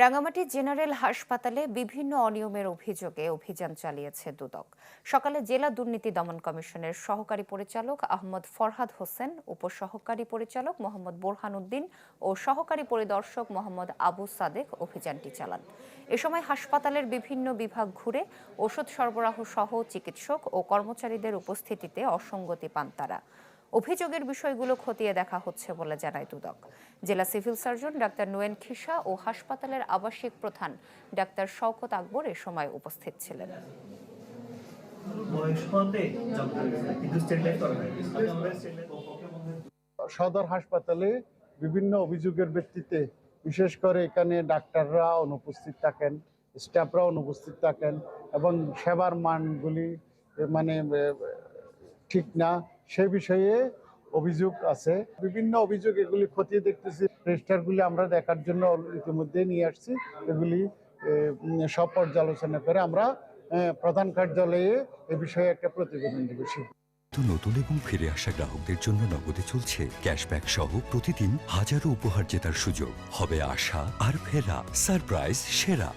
Rangamati general হাসপাতালে বিভিন্ন অনিয়মের অভিযোগে অভিযান চালিয়েছে দুদক। সকালে জেলা দুর্নীতি দমন কমিশনের সহকারী পরিচালক আহমদ ফরহাদ হোসেন, উপসহকারী পরিচালক মোহাম্মদ বোরহান উদ্দিন ও সহকারী পরিদর্শক মোহাম্মদ আবু সাদেক অভিযানটি চালান। এ সময় হাসপাতালের বিভিন্ন বিভাগ ঘুরে ওষুধ সরবরাহ সহ চিকিৎসক ও কর্মচারীদের উপস্থিতিতে অসঙ্গতি পান তারা। অভিযোগের বিষয়গুলো খতিয়ে দেখা হচ্ছে বলে জানায় দুদক। জেলা সিভিল সার্জন ডাক্তার নোয়েন খিসা ও হাসপাতালের আবাসিক প্রধান ডাক্তার শওকত আকবর এ সময় উপস্থিত ছিলেন। সদর হাসপাতালে বিভিন্ন অভিযোগের ভিত্তিতে বিশেষ করে এখানে ডাক্তাররা অনুপস্থিত থাকেন, স্টাফরা অনুপস্থিত থাকেন এবং সেবার মানগুলি মানে ঠিক না, সে বিষয়ে অভিযোগ আছে। বিভিন্ন অভিযোগ, এগুলি খতিয়ে দেখতেছি। রেজিস্টারগুলি আমরা দেখার জন্য ইতিমধ্যে নিয়ে আসছি। এগুলি সব পর্যালোচনা করে আমরা প্রধান কার্যালয়ে এ বিষয়ে একটা প্রতিবেদন দেব। নতুন এবং ফিরে আসা গ্রাহকদের জন্য নগদে চলছে ক্যাশব্যাক সহ প্রতিদিন হাজারো উপহার জেতার সুযোগ। হবে আশা আর ফেরা, সারপ্রাইজ সেরা।